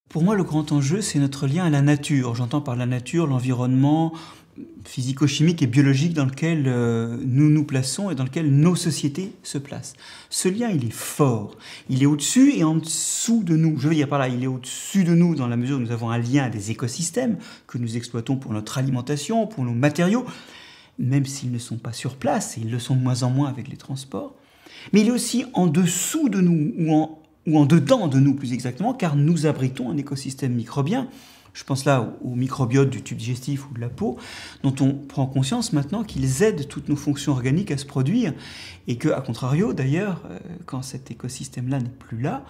Pour moi, le grand enjeu, c'est notre lien à la nature. J'entends par la nature l'environnement physico-chimique et biologique dans lequel nous nous plaçons et dans lequel nos sociétés se placent. Ce lien, il est fort. Il est au-dessus et en dessous de nous. Je veux dire par là, il est au-dessus de nous dans la mesure où nous avons un lien à des écosystèmes que nous exploitons pour notre alimentation, pour nos matériaux, même s'ils ne sont pas sur place, et ils le sont de moins en moins avec les transports. Mais il est aussi en dessous de nous, ou en dedans de nous plus exactement, car nous abritons un écosystème microbien. Je pense là aux microbiotes du tube digestif ou de la peau, dont on prend conscience maintenant qu'ils aident toutes nos fonctions organiques à se produire, et que, à contrario d'ailleurs, quand cet écosystème-là n'est plus là,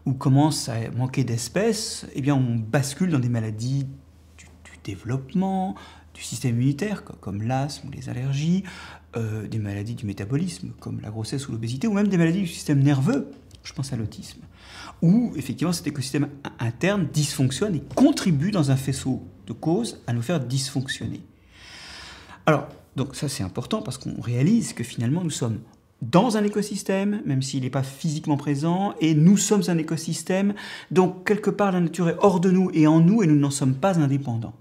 ou commence à manquer d'espèces, eh bien on bascule dans des maladies du développement, du système immunitaire, comme l'asthme ou les allergies, des maladies du métabolisme, comme la grossesse ou l'obésité, ou même des maladies du système nerveux. Je pense à l'autisme, où effectivement cet écosystème interne dysfonctionne et contribue dans un faisceau de causes à nous faire dysfonctionner. Alors, donc ça c'est important parce qu'on réalise que finalement nous sommes dans un écosystème, même s'il n'est pas physiquement présent, et nous sommes un écosystème, donc quelque part la nature est hors de nous et en nous, et nous n'en sommes pas indépendants.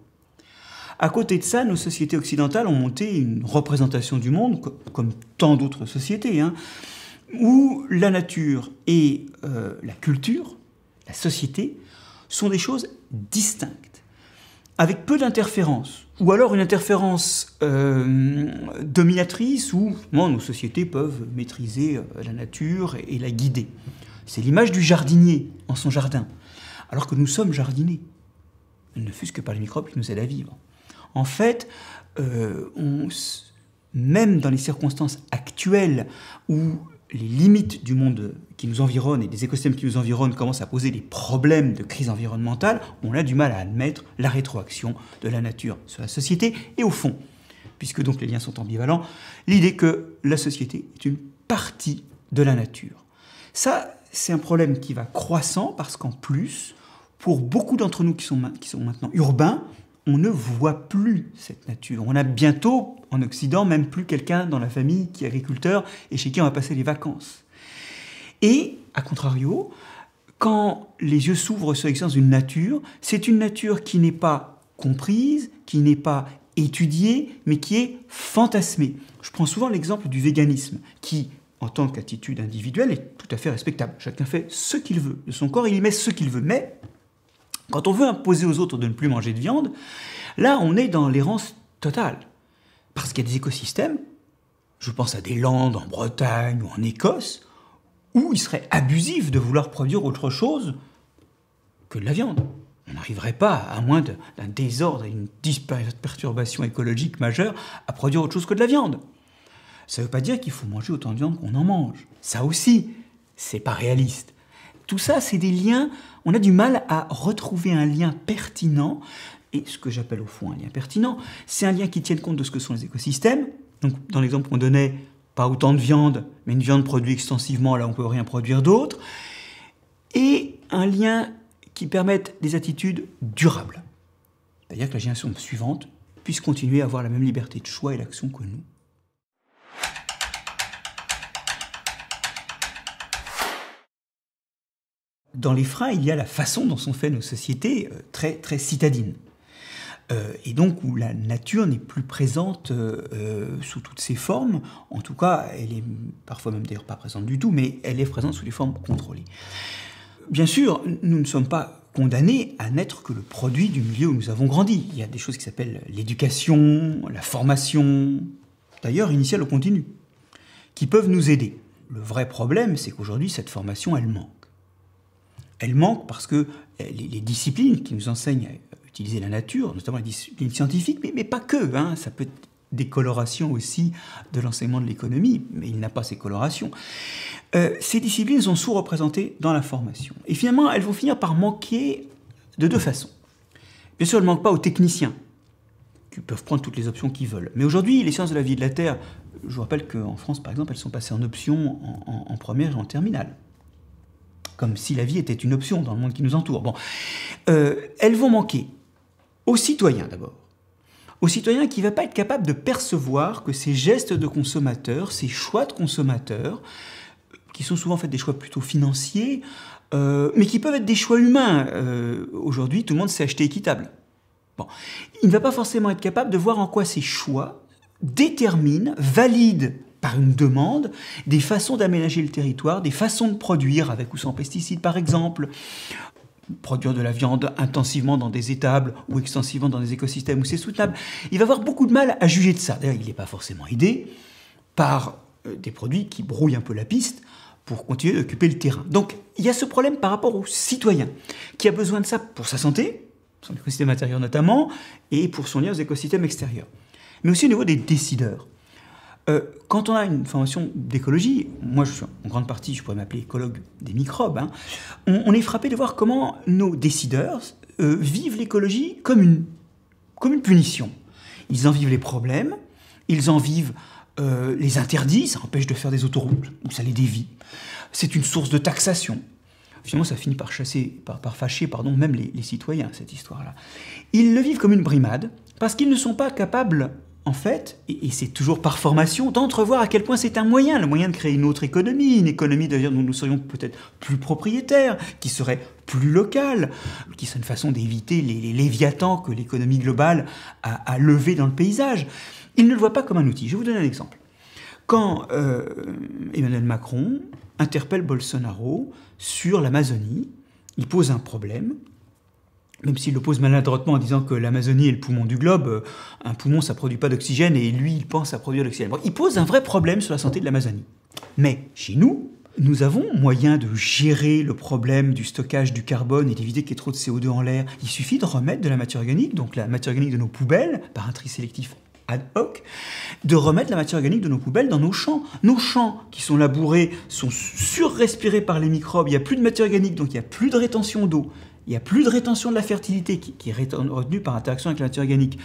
À côté de ça, nos sociétés occidentales ont monté une représentation du monde, comme tant d'autres sociétés, où la nature et la culture, la société, sont des choses distinctes, avec peu d'interférences, ou alors une interférence dominatrice où nos sociétés peuvent maîtriser la nature et la guider. C'est l'image du jardinier en son jardin, alors que nous sommes jardinés, ne fût-ce que par les microbes qui nous aident à vivre. En fait, même dans les circonstances actuelles où les limites du monde qui nous environne et des écosystèmes qui nous environnent commencent à poser des problèmes de crise environnementale, on a du mal à admettre la rétroaction de la nature sur la société et au fond, puisque donc les liens sont ambivalents, l'idée que la société est une partie de la nature. Ça, c'est un problème qui va croissant parce qu'en plus, pour beaucoup d'entre nous qui sont maintenant urbains, on ne voit plus cette nature. On a bientôt, en Occident, même plus quelqu'un dans la famille qui est agriculteur et chez qui on va passer les vacances. Et, à contrario, quand les yeux s'ouvrent sur l'existence d'une nature, c'est une nature qui n'est pas comprise, qui n'est pas étudiée, mais qui est fantasmée. Je prends souvent l'exemple du véganisme, qui, en tant qu'attitude individuelle, est tout à fait respectable. Chacun fait ce qu'il veut de son corps, il y met ce qu'il veut. Mais quand on veut imposer aux autres de ne plus manger de viande, là, on est dans l'errance totale. Parce qu'il y a des écosystèmes, je pense à des landes en Bretagne ou en Écosse, où il serait abusif de vouloir produire autre chose que de la viande. On n'arriverait pas, à moins d'un désordre et d'une perturbation écologique majeure, à produire autre chose que de la viande. Ça ne veut pas dire qu'il faut manger autant de viande qu'on en mange. Ça aussi, c'est pas réaliste. Tout ça, c'est des liens, on a du mal à retrouver un lien pertinent, et ce que j'appelle au fond un lien pertinent, c'est un lien qui tienne compte de ce que sont les écosystèmes. Donc, dans l'exemple qu'on donnait, pas autant de viande, mais une viande produite extensivement, là on ne peut rien produire d'autre, et un lien qui permette des attitudes durables. C'est-à-dire que la génération suivante puisse continuer à avoir la même liberté de choix et d'action que nous. Dans les freins, il y a la façon dont sont faites nos sociétés, très, très citadines. Et donc où la nature n'est plus présente sous toutes ses formes. En tout cas, elle est parfois même d'ailleurs pas présente du tout, mais elle est présente sous des formes contrôlées. Bien sûr, nous ne sommes pas condamnés à n'être que le produit du milieu où nous avons grandi. Il y a des choses qui s'appellent l'éducation, la formation, d'ailleurs initiale ou continue, qui peuvent nous aider. Le vrai problème, c'est qu'aujourd'hui, cette formation, elle manque. Elle manque parce que les disciplines qui nous enseignent à utiliser la nature, notamment les disciplines scientifiques, mais pas que, ça peut être des colorations aussi de l'enseignement de l'économie, mais il n'a pas ces colorations. Ces disciplines sont sous-représentées dans la formation. Et finalement, elles vont finir par manquer de deux façons. Bien sûr, elles ne manquent pas aux techniciens, qui peuvent prendre toutes les options qu'ils veulent. Mais aujourd'hui, les sciences de la vie et de la Terre, je vous rappelle qu'en France, par exemple, elles sont passées en option en première et en terminale. Comme si la vie était une option dans le monde qui nous entoure. Bon. Elles vont manquer aux citoyens d'abord. Aux citoyens qui ne va pas être capable de percevoir que ces gestes de consommateurs, ces choix de consommateurs, qui sont souvent en fait des choix plutôt financiers, mais qui peuvent être des choix humains. Aujourd'hui, tout le monde sait acheter équitable. Bon. Il ne va pas forcément être capable de voir en quoi ces choix déterminent, valident par une demande, des façons d'aménager le territoire, des façons de produire, avec ou sans pesticides par exemple, produire de la viande intensivement dans des étables ou extensivement dans des écosystèmes où c'est soutenable. Il va avoir beaucoup de mal à juger de ça. D'ailleurs, il n'est pas forcément aidé par des produits qui brouillent un peu la piste pour continuer d'occuper le terrain. Donc, il y a ce problème par rapport au citoyen qui a besoin de ça pour sa santé, son écosystème intérieur notamment, et pour son lien aux écosystèmes extérieurs. Mais aussi au niveau des décideurs. Quand on a une formation d'écologie, moi je suis en grande partie, je pourrais m'appeler écologue des microbes, hein, on est frappé de voir comment nos décideurs vivent l'écologie comme une punition. Ils en vivent les problèmes, ils en vivent les interdits, ça empêche de faire des autoroutes, ou ça les dévie. C'est une source de taxation. Finalement, ça finit par fâcher même les citoyens, cette histoire-là. Ils le vivent comme une brimade, parce qu'ils ne sont pas capables, en fait, et c'est toujours par formation, d'entrevoir à quel point c'est un moyen, le moyen de créer une autre économie, une économie d'ailleurs dont nous serions peut-être plus propriétaires, qui serait plus locale, qui serait une façon d'éviter les léviathans que l'économie globale a levés dans le paysage. Ils ne le voient pas comme un outil. Je vais vous donner un exemple. Quand Emmanuel Macron interpelle Bolsonaro sur l'Amazonie, il pose un problème, même s'il le pose maladroitement en disant que l'Amazonie est le poumon du globe, un poumon ça ne produit pas d'oxygène et lui il pense à produire de l'oxygène. Bon, il pose un vrai problème sur la santé de l'Amazonie. Mais chez nous, nous avons moyen de gérer le problème du stockage du carbone et d'éviter qu'il y ait trop de CO2 en l'air. Il suffit de remettre de la matière organique, donc la matière organique de nos poubelles, par un tri sélectif ad hoc, de remettre la matière organique de nos poubelles dans nos champs. Nos champs qui sont labourés sont surrespirés par les microbes, il n'y a plus de matière organique, donc il n'y a plus de rétention d'eau. Il n'y a plus de rétention de la fertilité qui est retenue par interaction avec la matière organique.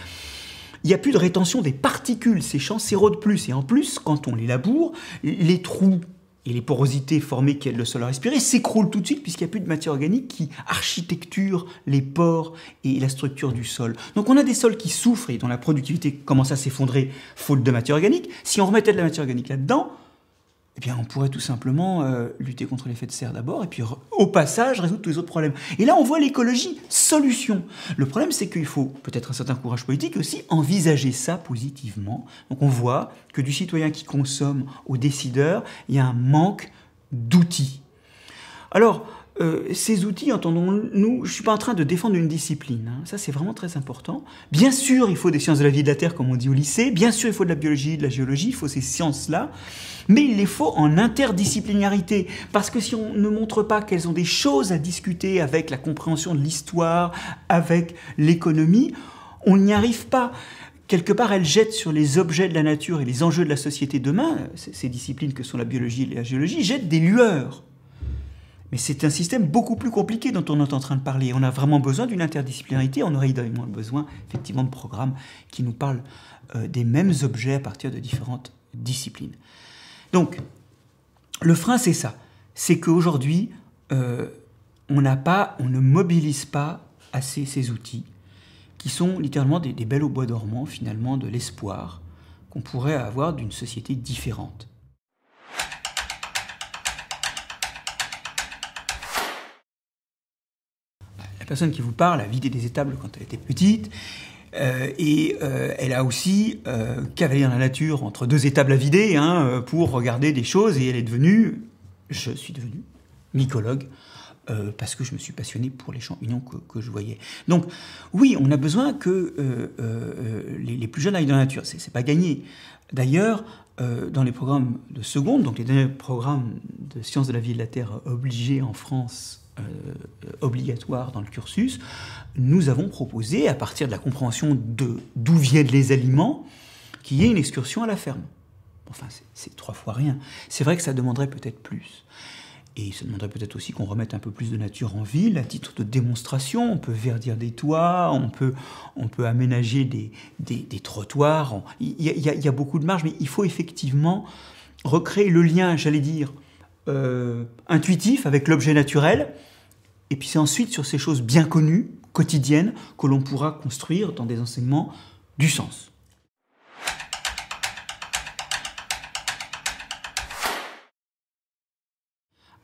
Il n'y a plus de rétention des particules, ces champs s'érodent plus. Et en plus, quand on les laboure, les trous et les porosités formées qui aident le sol à respirer s'écroulent tout de suite puisqu'il n'y a plus de matière organique qui architecture les pores et la structure du sol. Donc on a des sols qui souffrent et dont la productivité commence à s'effondrer faute de matière organique. Si on remettait de la matière organique là-dedans, eh bien, on pourrait tout simplement lutter contre l'effet de serre d'abord, et puis au passage résoudre tous les autres problèmes. Et là, on voit l'écologie solution. Le problème, c'est qu'il faut peut-être un certain courage politique et aussi envisager ça positivement. Donc on voit que du citoyen qui consomme au décideur, il y a un manque d'outils. Alors, ces outils, entendons-nous, je ne suis pas en train de défendre une discipline, hein. Ça c'est vraiment très important. Bien sûr, il faut des sciences de la vie et de la terre, comme on dit au lycée, bien sûr, il faut de la biologie, de la géologie, il faut ces sciences-là, mais il les faut en interdisciplinarité, parce que si on ne montre pas qu'elles ont des choses à discuter avec la compréhension de l'histoire, avec l'économie, on n'y arrive pas. Quelque part, elles jettent sur les objets de la nature et les enjeux de la société demain, ces disciplines que sont la biologie et la géologie, jettent des lueurs. Mais c'est un système beaucoup plus compliqué dont on est en train de parler. On a vraiment besoin d'une interdisciplinarité, on aurait évidemment besoin effectivement de programmes qui nous parlent des mêmes objets à partir de différentes disciplines. Donc, le frein, c'est ça. C'est qu'aujourd'hui, on ne mobilise pas assez ces outils qui sont littéralement des belles au bois dormant, finalement, de l'espoir qu'on pourrait avoir d'une société différente. La personne qui vous parle a vidé des étables quand elle était petite, et elle a aussi cavalier dans la nature entre deux étables à vider pour regarder des choses, et je suis devenu mycologue, parce que je me suis passionné pour les champignons que je voyais. Donc oui, on a besoin que les plus jeunes aillent dans la nature, c'est pas gagné. D'ailleurs, dans les programmes de seconde, donc les derniers programmes de sciences de la vie et de la terre obligés en France, obligatoire dans le cursus, nous avons proposé, à partir de la compréhension d'où viennent les aliments, qu'il y ait une excursion à la ferme. Enfin, c'est 3 fois rien. C'est vrai que ça demanderait peut-être plus. Et ça demanderait peut-être aussi qu'on remette un peu plus de nature en ville, à titre de démonstration. On peut verdir des toits, on peut aménager des trottoirs. Il y a beaucoup de marge, mais il faut effectivement recréer le lien, j'allais dire, intuitif avec l'objet naturel. Et puis c'est ensuite sur ces choses bien connues, quotidiennes, que l'on pourra construire dans des enseignements du sens.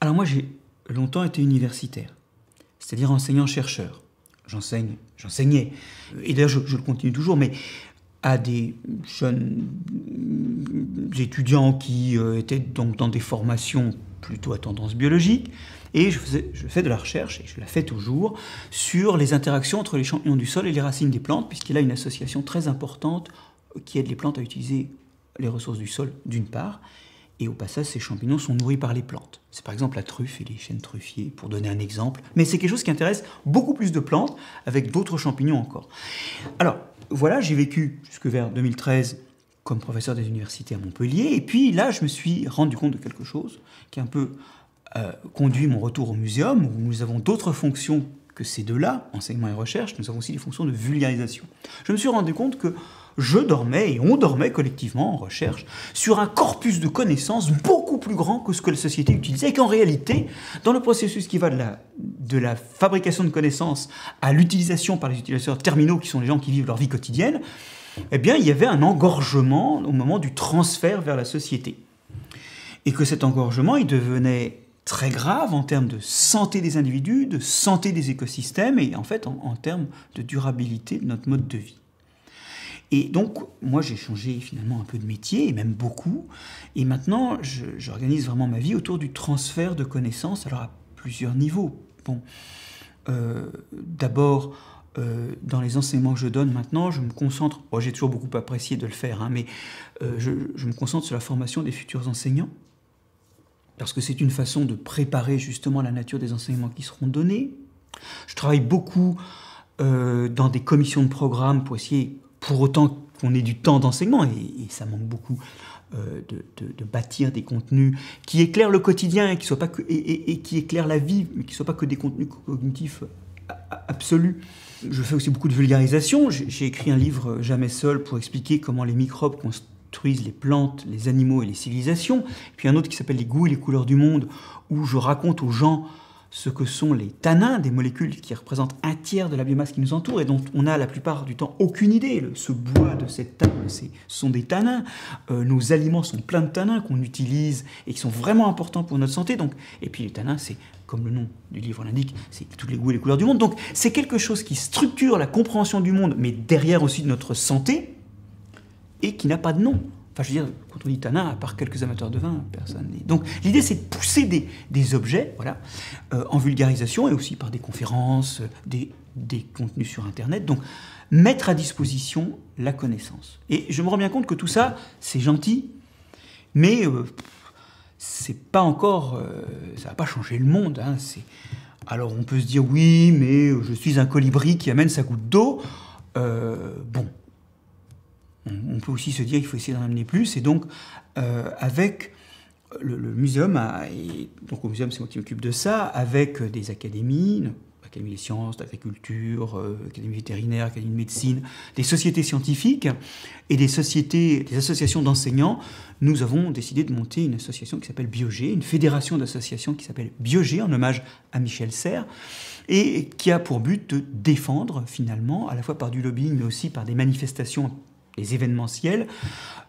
Alors moi j'ai longtemps été universitaire, c'est-à-dire enseignant-chercheur. J'enseignais, et d'ailleurs je le continue toujours, mais à des jeunes étudiants qui étaient donc dans des formations plutôt à tendance biologique, et je fais de la recherche, et je la fais toujours, sur les interactions entre les champignons du sol et les racines des plantes, puisqu'il y a une association très importante qui aide les plantes à utiliser les ressources du sol d'une part, et au passage, ces champignons sont nourris par les plantes. C'est par exemple la truffe et les chênes truffiers, pour donner un exemple. Mais c'est quelque chose qui intéresse beaucoup plus de plantes, avec d'autres champignons encore. Alors, voilà, j'ai vécu jusque vers 2013 comme professeur des universités à Montpellier, et puis là, je me suis rendu compte de quelque chose qui a un peu conduit mon retour au muséum, où nous avons d'autres fonctions que ces deux-là, enseignement et recherche, nous avons aussi des fonctions de vulgarisation. Je me suis rendu compte que je dormais, et on dormait collectivement en recherche, sur un corpus de connaissances beaucoup plus grand que ce que la société utilisait, et qu'en réalité, dans le processus qui va de la fabrication de connaissances à l'utilisation par les utilisateurs terminaux, qui sont les gens qui vivent leur vie quotidienne, eh bien, il y avait un engorgement au moment du transfert vers la société. Et que cet engorgement, il devenait très grave en termes de santé des individus, de santé des écosystèmes, et en fait en termes de durabilité de notre mode de vie. Et donc, moi, j'ai changé finalement un peu de métier, et même beaucoup. Et maintenant, j'organise vraiment ma vie autour du transfert de connaissances, alors à plusieurs niveaux. Bon, d'abord, dans les enseignements que je donne maintenant, je me concentre, j'ai toujours beaucoup apprécié de le faire, hein, mais je me concentre sur la formation des futurs enseignants, parce que c'est une façon de préparer justement la nature des enseignements qui seront donnés. Je travaille beaucoup dans des commissions de programme pour essayer, pour autant qu'on ait du temps d'enseignement, et ça manque beaucoup, de bâtir des contenus qui éclairent le quotidien et qui éclairent la vie, mais qui ne soient pas que des contenus cognitifs absolus. Je fais aussi beaucoup de vulgarisation. J'ai écrit un livre, Jamais seul, pour expliquer comment les microbes construisent les plantes, les animaux et les civilisations. Puis un autre qui s'appelle Les goûts et les couleurs du monde, où je raconte aux gens ce que sont les tanins, des molécules qui représentent un tiers de la biomasse qui nous entoure et dont on a la plupart du temps aucune idée. Ce bois de cette table, ce sont des tanins. Nos aliments sont pleins de tanins qu'on utilise et qui sont vraiment importants pour notre santé. Donc, et puis les tanins, c'est, comme le nom du livre l'indique, c'est tous les goûts et les couleurs du monde. Donc c'est quelque chose qui structure la compréhension du monde, mais derrière aussi de notre santé, et qui n'a pas de nom. Enfin, je veux dire, quand on dit tanin, à part quelques amateurs de vin, personne n'est. Donc, l'idée, c'est de pousser des objets, voilà, en vulgarisation et aussi par des conférences, des contenus sur Internet. Donc, mettre à disposition la connaissance. Et je me rends bien compte que tout ça, c'est gentil, mais c'est pas encore, ça va pas changer le monde. Hein, alors, on peut se dire, oui, mais je suis un colibri qui amène sa goutte d'eau. Bon. On peut aussi se dire qu'il faut essayer d'en amener plus, et donc avec le muséum, donc au muséum c'est moi qui m'occupe de ça, avec des académies, l'Académie des sciences, d'agriculture, l'Académie vétérinaire, l'Académie de médecine, des sociétés scientifiques et des associations d'enseignants, nous avons décidé de monter une association qui s'appelle Biogé, une fédération d'associations qui s'appelle Biogé, en hommage à Michel Serres, et qui a pour but de défendre finalement, à la fois par du lobbying, mais aussi par des manifestations, les événementiels,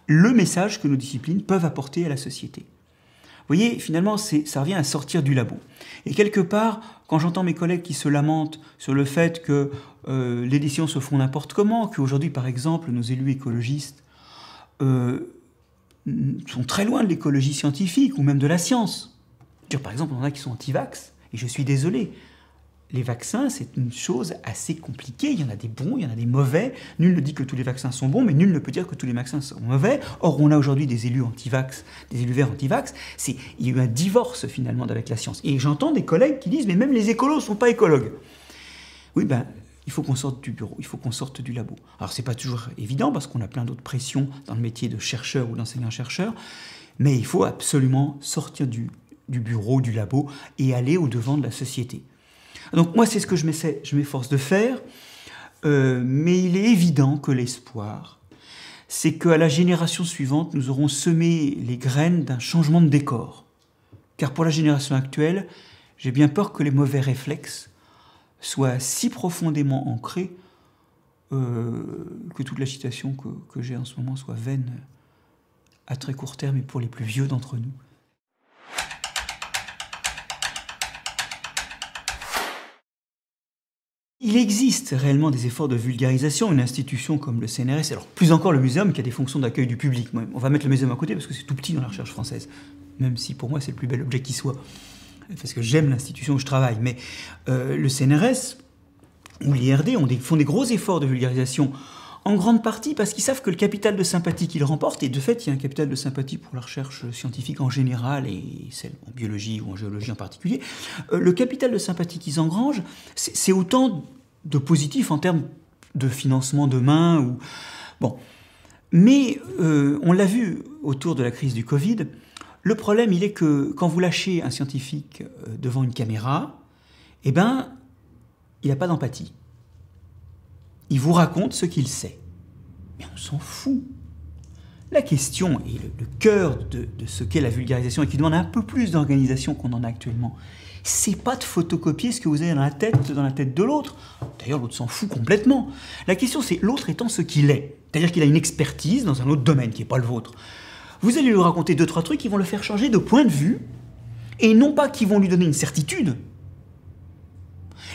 le message que nos disciplines peuvent apporter à la société. Vous voyez, finalement, ça revient à sortir du labo. Et quelque part, quand j'entends mes collègues qui se lamentent sur le fait que les décisions se font n'importe comment, qu'aujourd'hui, par exemple, nos élus écologistes sont très loin de l'écologie scientifique ou même de la science. Par exemple, on en a qui sont anti-vax, et je suis désolé. Les vaccins, c'est une chose assez compliquée. Il y en a des bons, il y en a des mauvais. Nul ne dit que tous les vaccins sont bons, mais nul ne peut dire que tous les vaccins sont mauvais. Or, on a aujourd'hui des élus anti-vax, des élus verts anti-vax. Il y a eu un divorce, finalement, avec la science. Et j'entends des collègues qui disent « mais même les écolos ne sont pas écologues ». Oui, il faut qu'on sorte du bureau, il faut qu'on sorte du labo. Alors, c'est pas toujours évident, parce qu'on a plein d'autres pressions dans le métier de chercheur ou d'enseignant-chercheur, mais il faut absolument sortir du bureau, du labo, et aller au-devant de la société. Donc moi, c'est ce que je m'efforce de faire, mais il est évident que l'espoir, c'est qu'à la génération suivante, nous aurons semé les graines d'un changement de décor. Car pour la génération actuelle, j'ai bien peur que les mauvais réflexes soient si profondément ancrés que toute l'agitation que j'ai en ce moment soit vaine à très court terme et pour les plus vieux d'entre nous. Il existe réellement des efforts de vulgarisation. Une institution comme le CNRS, alors plus encore le muséum qui a des fonctions d'accueil du public. On va mettre le muséum à côté parce que c'est tout petit dans la recherche française, même si pour moi c'est le plus bel objet qui soit, parce que j'aime l'institution où je travaille. Mais le CNRS ou l'IRD font des gros efforts de vulgarisation, en grande partie parce qu'ils savent que le capital de sympathie qu'ils remportent, et de fait il y a un capital de sympathie pour la recherche scientifique en général et celle en biologie ou en géologie en particulier, le capital de sympathie qu'ils engrangent, c'est autant de positif en termes de financement demain. Bon. Mais on l'a vu autour de la crise du Covid, le problème il est que quand vous lâchez un scientifique devant une caméra, eh ben, il n'a pas d'empathie. Il vous raconte ce qu'il sait. Mais on s'en fout. La question, et le cœur de ce qu'est la vulgarisation, et qui demande un peu plus d'organisation qu'on en a actuellement, c'est pas de photocopier ce que vous avez dans la tête de l'autre. D'ailleurs, l'autre s'en fout complètement. La question, c'est l'autre étant ce qu'il est. C'est-à-dire qu'il a une expertise dans un autre domaine qui n'est pas le vôtre. Vous allez lui raconter 2-3 trucs qui vont le faire changer de point de vue, et non pas qui vont lui donner une certitude,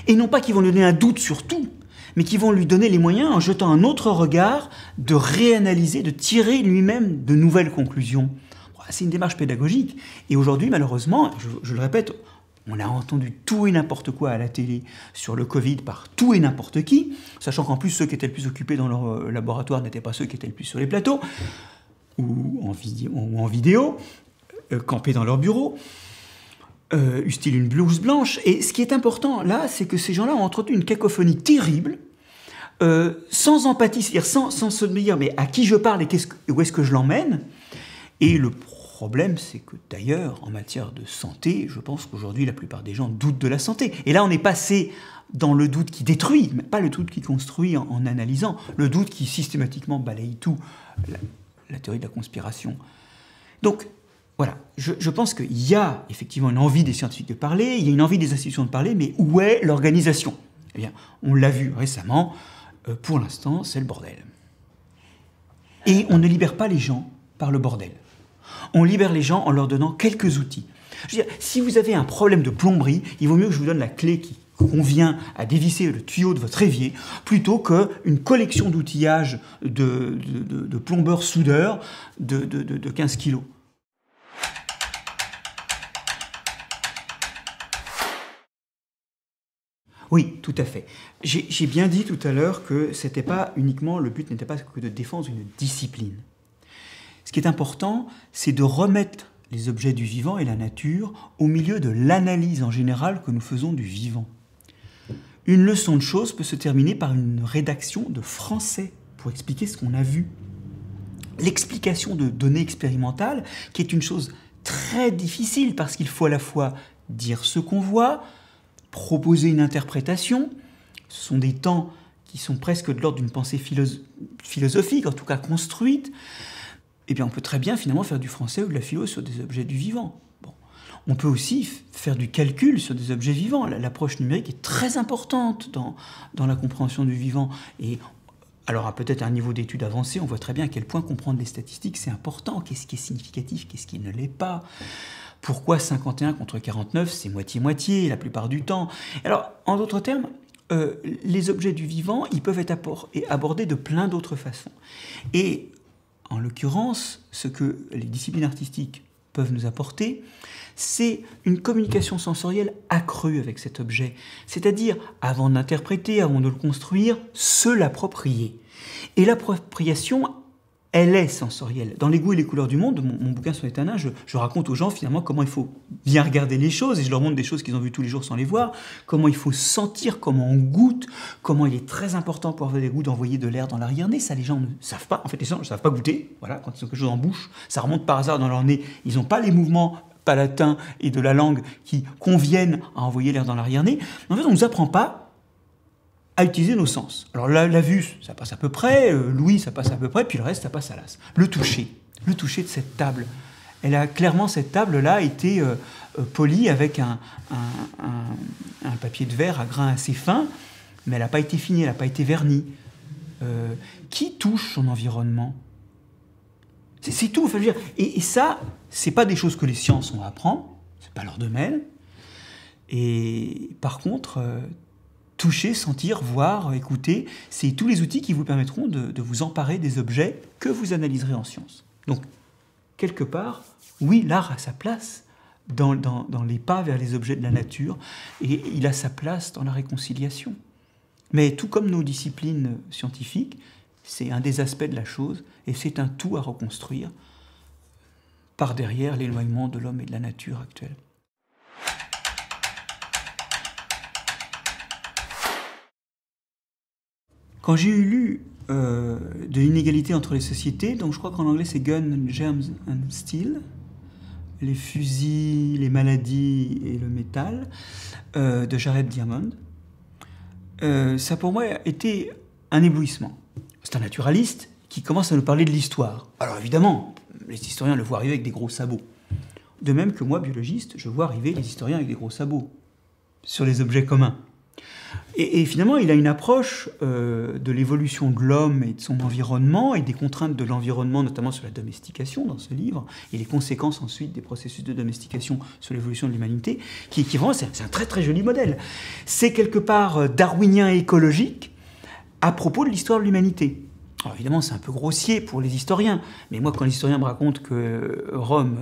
et non pas qui vont lui donner un doute sur tout, mais qui vont lui donner les moyens, en jetant un autre regard, de réanalyser, de tirer lui-même de nouvelles conclusions. C'est une démarche pédagogique. Et aujourd'hui, malheureusement, je le répète, on a entendu tout et n'importe quoi à la télé sur le Covid par tout et n'importe qui, sachant qu'en plus, ceux qui étaient le plus occupés dans leur laboratoire n'étaient pas ceux qui étaient le plus sur les plateaux, ou en vidéo, campés dans leur bureau. Eut-il une blouse blanche. Et ce qui est important là, c'est que ces gens-là ont entretenu une cacophonie terrible, sans empathie, c'est-à-dire sans se dire mais à qui je parle et où est-ce que je l'emmène. Et le problème, c'est que d'ailleurs, en matière de santé, je pense qu'aujourd'hui la plupart des gens doutent de la santé. Et là, on est passé dans le doute qui détruit, mais pas le doute qui construit en analysant, le doute qui systématiquement balaye tout, la théorie de la conspiration. Donc, voilà, je pense qu'il y a effectivement une envie des scientifiques de parler, il y a une envie des institutions de parler, mais où est l'organisation? Eh bien, on l'a vu récemment, pour l'instant, c'est le bordel. Et on ne libère pas les gens par le bordel. On libère les gens en leur donnant quelques outils. Je veux dire, si vous avez un problème de plomberie, il vaut mieux que je vous donne la clé qui convient à dévisser le tuyau de votre évier, plutôt qu'une collection d'outillages de plombeurs soudeurs de 15 kilos. Oui, tout à fait. J'ai bien dit tout à l'heure que c'était pas uniquement, le but n'était pas que de défendre une discipline. Ce qui est important, c'est de remettre les objets du vivant et la nature au milieu de l'analyse en général que nous faisons du vivant. Une leçon de choses peut se terminer par une rédaction de français pour expliquer ce qu'on a vu. L'explication de données expérimentales, qui est une chose très difficile parce qu'il faut à la fois dire ce qu'on voit, proposer une interprétation. Ce sont des temps qui sont presque de l'ordre d'une pensée philosophique, en tout cas construite. Eh bien, on peut très bien finalement faire du français ou de la philo sur des objets du vivant. Bon. On peut aussi faire du calcul sur des objets vivants. L'approche numérique est très importante dans la compréhension du vivant. Et alors, à peut-être un niveau d'étude avancé, on voit très bien à quel point comprendre les statistiques, c'est important. Qu'est-ce qui est significatif, qu'est-ce qui ne l'est pas? Pourquoi 51 contre 49, c'est moitié-moitié la plupart du temps? Alors, en d'autres termes, les objets du vivant, ils peuvent être abordés de plein d'autres façons. Et en l'occurrence, ce que les disciplines artistiques peuvent nous apporter, c'est une communication sensorielle accrue avec cet objet. C'est-à-dire, avant de l'interpréter, avant de le construire, se l'approprier. Et l'appropriation, elle est sensorielle. Dans Les goûts et les couleurs du monde, mon bouquin sur les tanins, je raconte aux gens finalement comment il faut bien regarder les choses, et je leur montre des choses qu'ils ont vues tous les jours sans les voir, comment il faut sentir, comment on goûte, comment il est très important pour avoir des goûts d'envoyer de l'air dans l'arrière-nez. Ça, les gens ne savent pas. En fait, les gens ne savent pas goûter. Voilà, quand ils ont quelque chose en bouche, ça remonte par hasard dans leur nez. Ils n'ont pas les mouvements palatins et de la langue qui conviennent à envoyer l'air dans l'arrière-nez. En fait, on ne nous apprend pas à utiliser nos sens. Alors la vue, ça passe à peu près, l'ouïe, ça passe à peu près, puis le reste, ça passe à l'as. Le toucher de cette table. Elle a clairement, cette table-là, été polie avec un papier de verre à grains assez fins, mais elle n'a pas été finie, elle n'a pas été vernie. Qui touche son environnement? C'est tout. Enfin, je veux dire, et ça, c'est pas des choses que les sciences ont à apprendre, c'est pas leur domaine. Et par contre, toucher, sentir, voir, écouter. C'est tous les outils qui vous permettront de vous emparer des objets que vous analyserez en sciences. Donc, quelque part, oui, l'art a sa place dans les pas vers les objets de la nature, et il a sa place dans la réconciliation. Mais tout comme nos disciplines scientifiques, c'est un des aspects de la chose, et c'est un tout à reconstruire par derrière l'éloignement de l'homme et de la nature actuelle. Quand j'ai lu de l'inégalité entre les sociétés, donc je crois qu'en anglais c'est Gun, Germs and Steel, les fusils, les maladies et le métal, de Jared Diamond, ça pour moi a été un éblouissement. C'est un naturaliste qui commence à nous parler de l'histoire. Alors évidemment, les historiens le voient arriver avec des gros sabots. De même que moi, biologiste, je vois arriver les historiens avec des gros sabots sur les objets communs. Et finalement, il a une approche de l'évolution de l'homme et de son environnement et des contraintes de l'environnement, notamment sur la domestication dans ce livre, et les conséquences ensuite des processus de domestication sur l'évolution de l'humanité, qui vraiment, c'est un très très joli modèle. C'est quelque part darwinien et écologique à propos de l'histoire de l'humanité. Alors évidemment, c'est un peu grossier pour les historiens, mais moi, quand les historiens me racontent que Rome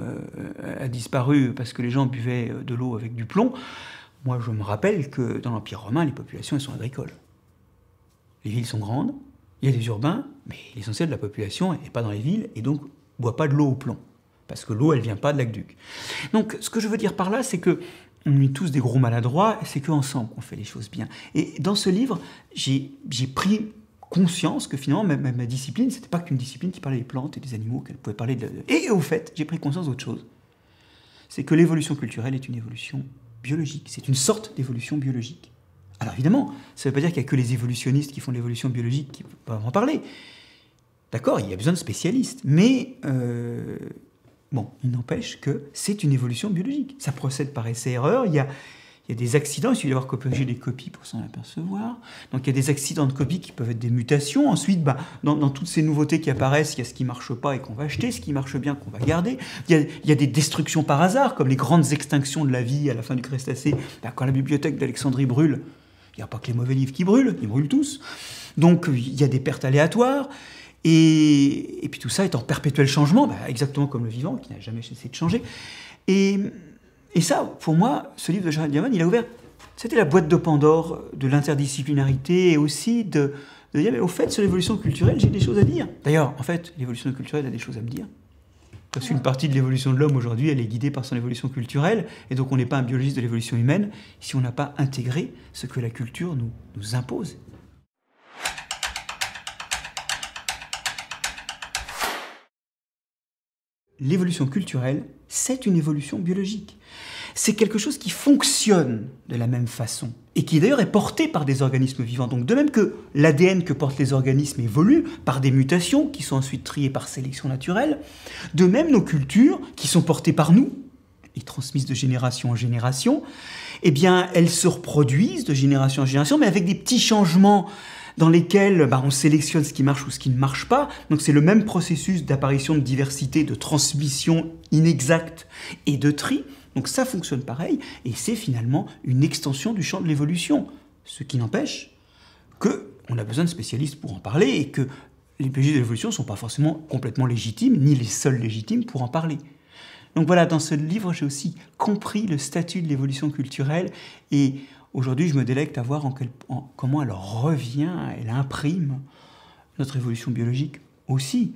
a disparu parce que les gens buvaient de l'eau avec du plomb, moi, je me rappelle que dans l'Empire romain, les populations, elles sont agricoles. Les villes sont grandes, il y a des urbains, mais l'essentiel de la population n'est pas dans les villes et donc ne boit pas de l'eau au plomb. Parce que l'eau, elle ne vient pas de l'aqueduc. Donc, ce que je veux dire par là, c'est que on est tous des gros maladroits et c'est qu'ensemble qu'on fait les choses bien. Et dans ce livre, j'ai pris conscience que finalement, ma discipline, c'était pas qu'une discipline qui parlait des plantes et des animaux, qu'elle pouvait parler de... Et au fait, j'ai pris conscience d'autre chose. C'est que l'évolution culturelle est une évolution biologique. C'est une sorte d'évolution biologique. Alors évidemment, ça ne veut pas dire qu'il n'y a que les évolutionnistes qui font de l'évolution biologique qui peuvent en parler. D'accord, il y a besoin de spécialistes. Mais, bon, il n'empêche que c'est une évolution biologique. Ça procède par essai-erreur. Il y a des accidents, il suffit d'avoir corrigé des copies pour s'en apercevoir. Donc il y a des accidents de copies qui peuvent être des mutations. Ensuite, dans toutes ces nouveautés qui apparaissent, il y a ce qui ne marche pas et qu'on va acheter, ce qui marche bien qu'on va garder. Il y a des destructions par hasard, comme les grandes extinctions de la vie à la fin du Crétacé. Quand la bibliothèque d'Alexandrie brûle, il n'y a pas que les mauvais livres qui brûlent, ils brûlent tous. Donc il y a des pertes aléatoires. Et puis tout ça est en perpétuel changement, exactement comme le vivant, qui n'a jamais cessé de changer. Et ça, pour moi, ce livre de Jared Diamond, il a ouvert... C'était la boîte de Pandore de l'interdisciplinarité et aussi de dire, mais au fait, sur l'évolution culturelle, j'ai des choses à dire. D'ailleurs, en fait, l'évolution culturelle a des choses à me dire. Parce qu'une partie de l'évolution de l'homme aujourd'hui, elle est guidée par son évolution culturelle. Et donc, on n'est pas un biologiste de l'évolution humaine si on n'a pas intégré ce que la culture nous impose. L'évolution culturelle, c'est une évolution biologique. C'est quelque chose qui fonctionne de la même façon et qui d'ailleurs est porté par des organismes vivants. Donc de même que l'ADN que portent les organismes évolue par des mutations qui sont ensuite triées par sélection naturelle, de même nos cultures qui sont portées par nous et transmises de génération en génération, eh bien elles se reproduisent de génération en génération, mais avec des petits changements dans lesquels on sélectionne ce qui marche ou ce qui ne marche pas. Donc c'est le même processus d'apparition de diversité, de transmission inexacte et de tri. Donc ça fonctionne pareil, et c'est finalement une extension du champ de l'évolution. Ce qui n'empêche qu'on a besoin de spécialistes pour en parler, et que les biologistes de l'évolution ne sont pas forcément complètement légitimes, ni les seuls légitimes pour en parler. Donc voilà, dans ce livre, j'ai aussi compris le statut de l'évolution culturelle, et aujourd'hui, je me délecte à voir comment elle revient, elle imprime notre évolution biologique aussi.